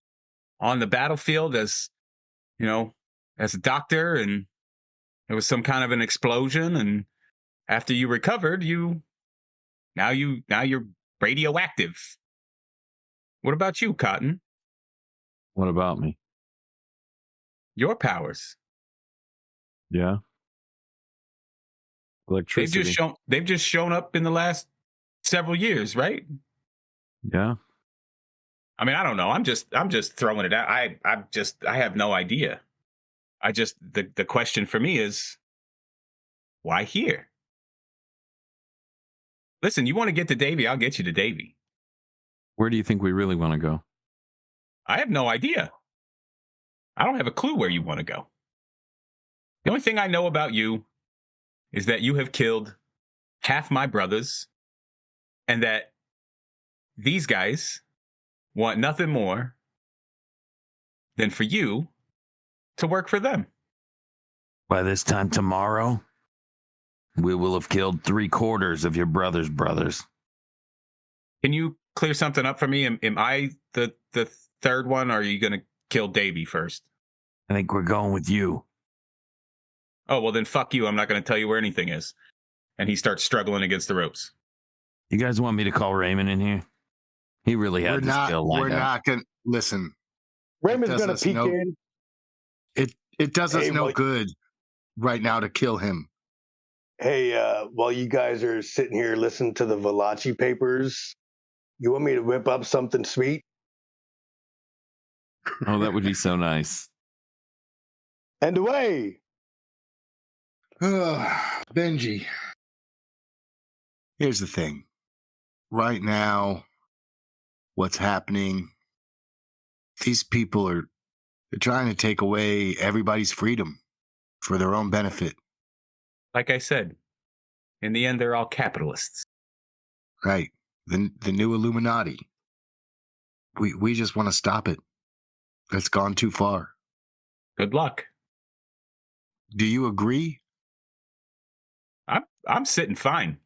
on the battlefield as, you know, as a doctor, and there was some kind of an explosion, and after you recovered, now you're radioactive. What about you, Cotton? What about me? Your powers. Yeah. Electricity. They've just shown up in the last several years, right? Yeah. I mean, I don't know. I'm just throwing it out. I have no idea. The question for me is, why here? Listen, you want to get to Davy, I'll get you to Davy. Where do you think we really want to go? I have no idea. I don't have a clue where you want to go. The only thing I know about you is that you have killed half my brothers, and that these guys want nothing more than for you to work for them. By this time tomorrow, we will have killed 3/4 of your brother's brothers. Can you clear something up for me? Am I the third one, or are you going to kill Davy first? I think we're going with you. Oh, well then fuck you. I'm not going to tell you where anything is. And he starts struggling against the ropes. You guys want me to call Raymond in here? He really had this kill lined up. We're not going to listen. Raymond's going to peek in. It does us no good right now to kill him. Hey, while you guys are sitting here listening to the Valachi papers, you want me to whip up something sweet? Oh, that would be so nice. And away. Benji. Here's the thing. Right now, what's happening, these people they're trying to take away everybody's freedom for their own benefit. Like I said, in the end, they're all capitalists. Right. The new Illuminati. We just want to stop it. It's gone too far. Good luck. Do you agree? I'm sitting fine.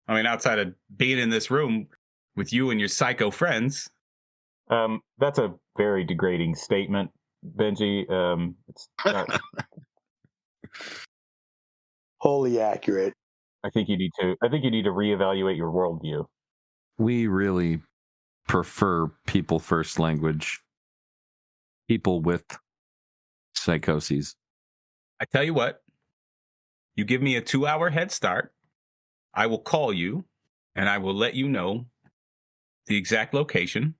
I mean, outside of being in this room with you and your psycho friends. That's a very degrading statement, Benji. It's not... Wholly accurate. I think you need to reevaluate your worldview. We really prefer people first language. People with psychoses. I tell you what, You give me a 2-hour head start. I will call you, and I will let you know the exact location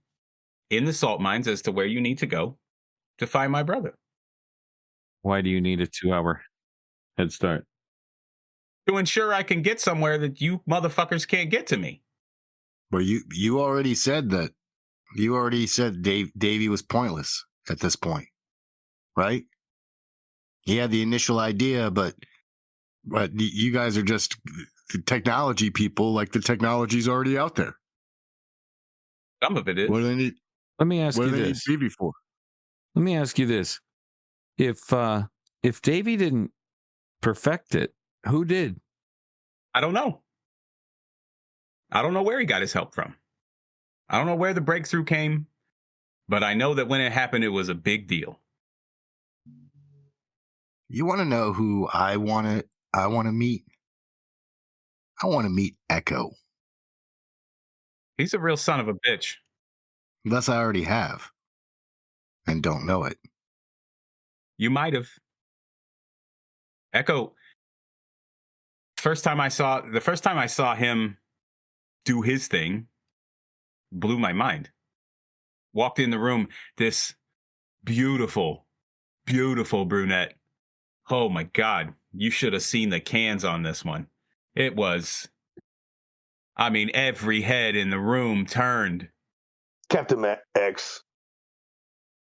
in the salt mines as to where you need to go to find my brother. Why do you need a 2-hour head start? To ensure I can get somewhere that you motherfuckers can't get to me. Well, you already said that. You already said Davey was pointless at this point, right? He had the initial idea, but you guys are just technology people. Like, the technology's already out there. Some of it is. What do they need? Let me ask What you do they need this. Davey for? Let me ask you this. If Davey didn't perfect it, who did? I don't know. I don't know where he got his help from. I don't know where the breakthrough came, but I know that when it happened, it was a big deal. You want to know who I want to meet? I want to meet Echo. He's a real son of a bitch. Thus, I already have, and don't know it. You might have. Echo. The first time I saw him do his thing, blew my mind. Walked in the room, this beautiful, beautiful brunette. Oh my God. You should have seen the cans on this one. It was, I mean, every head in the room turned. Captain X,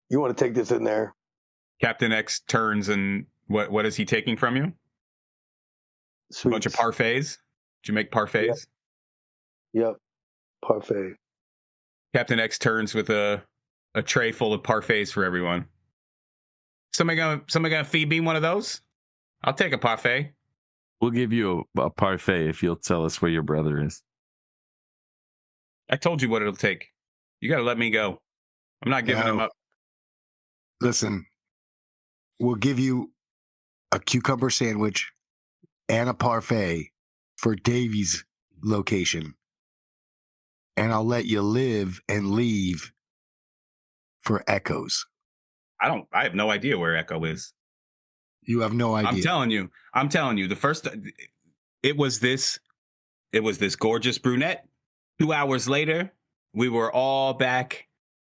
you want to take this in there? Captain X turns, and what is he taking from you? Sweets. A bunch of parfaits? Did you make parfaits? Yep. Parfait. Captain X turns with a tray full of parfaits for everyone. Somebody gonna feed me one of those? I'll take a parfait. We'll give you a parfait if you'll tell us where your brother is. I told you what it'll take. You gotta let me go. I'm not giving him up. Listen, we'll give you a cucumber sandwich and a parfait for Davey's location. And I'll let you live and leave for Echo's. I have no idea where Echo is. You have no idea. I'm telling you, it was this gorgeous brunette. 2 hours later, we were all back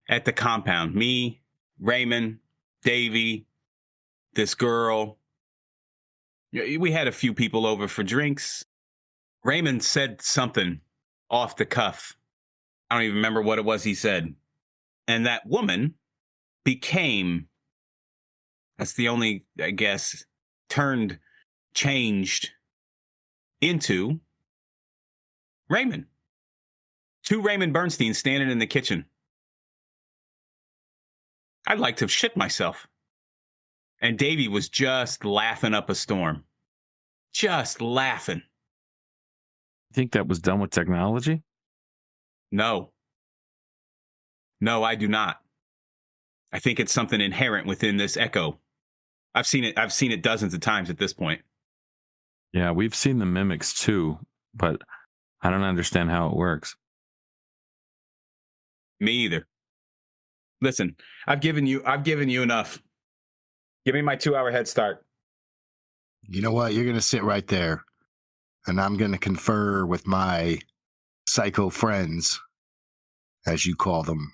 at the compound. Me, Raymond, Davey, this girl. We had a few people over for drinks. Raymond said something off the cuff. I don't even remember what it was he said. And that woman became, that's the only, I guess, changed into Raymond. 2 Raymond Bernstein standing in the kitchen. I'd like to shit myself. And Davey was just laughing up a storm. Just laughing. You think that was done with technology? No. No, I do not. I think it's something inherent within this Echo. I've seen it dozens of times at this point. Yeah, we've seen the mimics too, but I don't understand how it works. Me either. Listen, I've given you enough. Give me my 2-hour head start. You know what? You're going to sit right there, and I'm going to confer with my psycho friends, as you call them.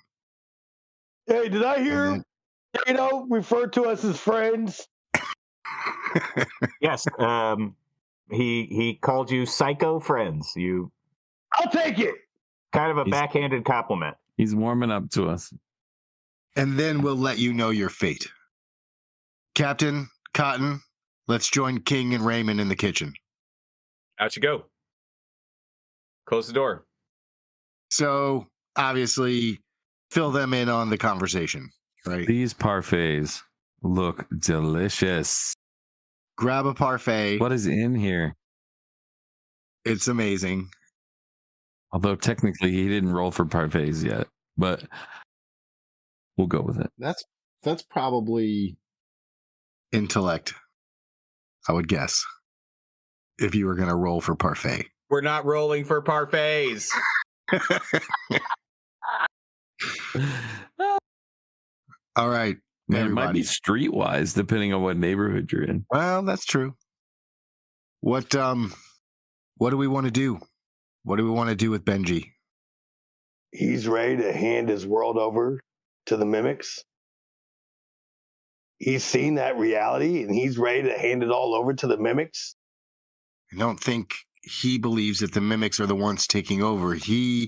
Hey, did I hear, refer to us as friends? Yes. He called you psycho friends. I'll take it. Kind of a backhanded compliment. He's warming up to us. And then we'll let you know your fate. Captain Cotton, let's join King and Raymond in the kitchen. Out you go. Close the door. So, obviously, fill them in on the conversation, right? These parfaits look delicious. Grab a parfait. What is in here? It's amazing. Although technically he didn't roll for parfaits yet, but we'll go with it. That's probably intellect, I would guess, if you were going to roll for parfait. We're not rolling for parfaits. All right. Man, it might everybody. be streetwise depending on what neighborhood you're in. Well, that's true. What do we want to do? What do we want to do with Benji? He's ready to hand his world over to the mimics. He's seen that reality, and he's ready to hand it all over to the mimics. I don't think he believes that the mimics are the ones taking over. He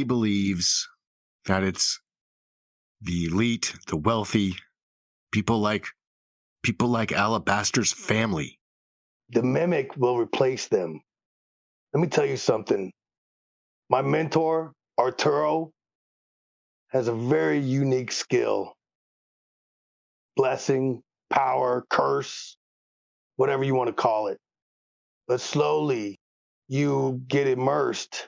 believes that it's the elite, the wealthy, people like Alabaster's family. The mimic will replace them. Let me tell you something. My mentor, Arturo, has a very unique skill. Blessing, power, curse, whatever you want to call it. But slowly, you get immersed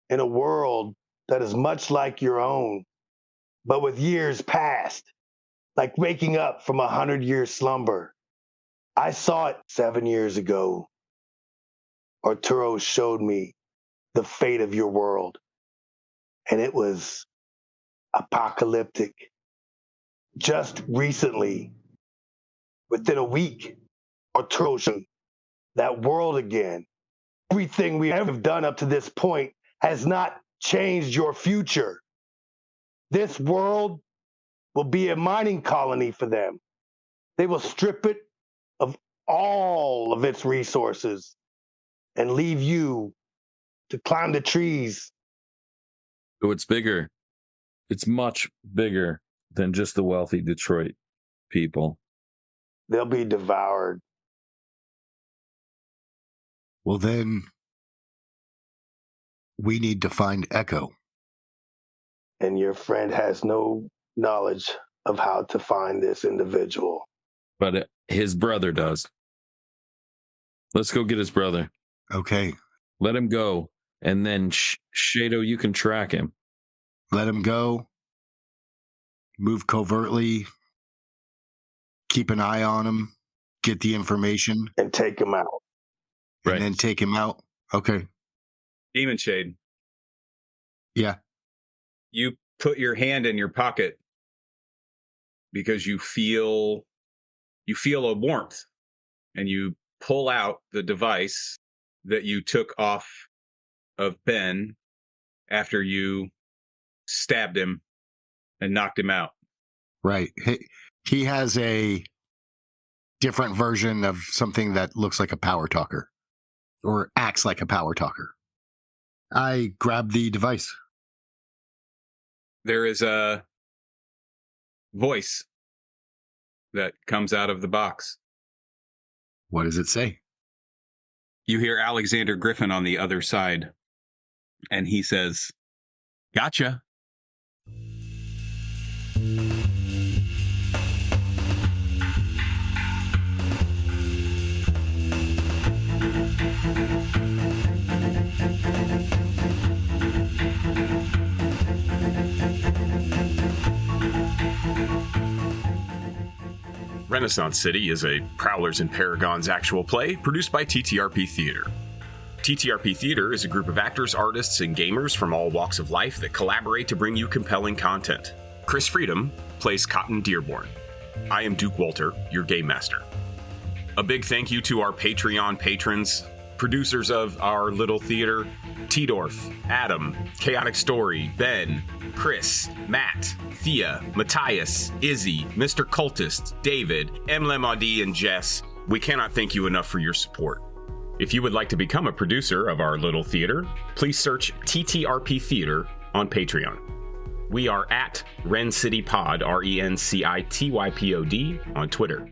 in a world that is much like your own, but with years past, like waking up from 100-year slumber. I saw it 7 years ago. Arturo showed me the fate of your world, and it was apocalyptic. Just recently, within a week, Arturo showed that world again. Everything we have done up to this point has not changed your future. This world will be a mining colony for them. They will strip it of all of its resources and leave you to climb the trees. So it's bigger. It's much bigger than just the wealthy Detroit people. They'll be devoured. Well, then we need to find Echo. And your friend has no knowledge of how to find this individual. But his brother does. Let's go get his brother. Okay. Let him go. And then, Shado, you can track him. Let him go. Move covertly. Keep an eye on him. Get the information. And take him out. And then take him out. Okay. Demon Shade. Yeah. You put your hand in your pocket because you feel a warmth, and you pull out the device that you took off of Ben after you stabbed him and knocked him out. Right. He has a different version of something that looks like a power talker or acts like a power talker. I grab the device. There is a voice that comes out of the box. What does it say? You hear Alexander Griffin on the other side, and he says, "Gotcha." Renaissance City is a Prowlers and Paragons actual play produced by TTRP Theater. TTRP Theater is a group of actors, artists, and gamers from all walks of life that collaborate to bring you compelling content. Chris Freedom plays Cotton Dearborn. I am Duke Walter, your game master. A big thank you to our Patreon patrons, producers of our little theater, T-Dorf, Adam, Chaotic Story, Ben, Chris, Matt, Thea, Matthias, Izzy, Mr. Cultist, David, Lemadi, and Jess. We cannot thank you enough for your support. If you would like to become a producer of our little theater, please search TTRP Theater on Patreon. We are at RenCityPod, RenCityPod on Twitter.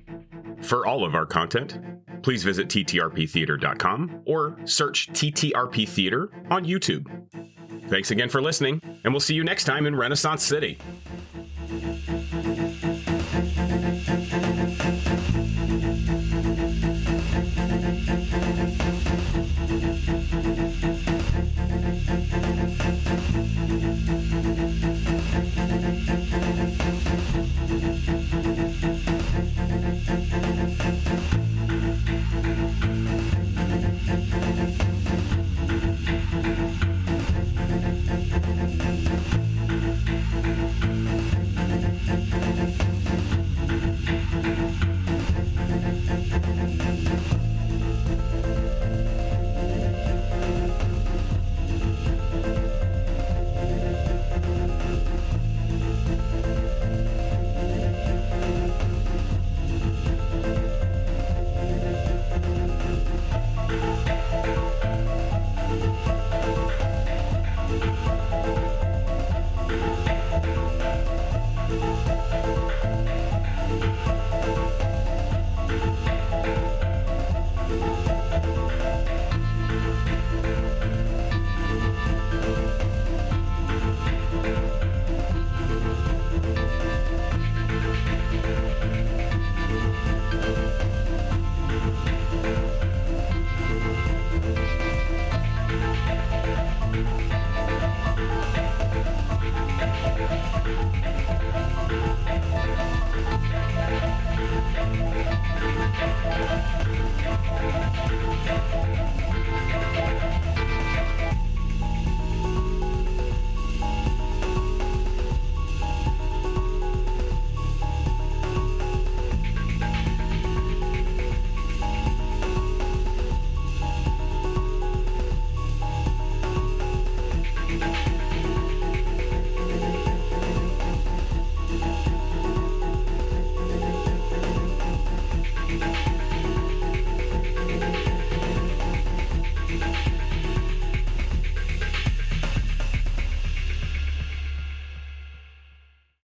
For all of our content, please visit ttrptheater.com or search TTRP Theater on YouTube. Thanks again for listening, and we'll see you next time in Renaissance City.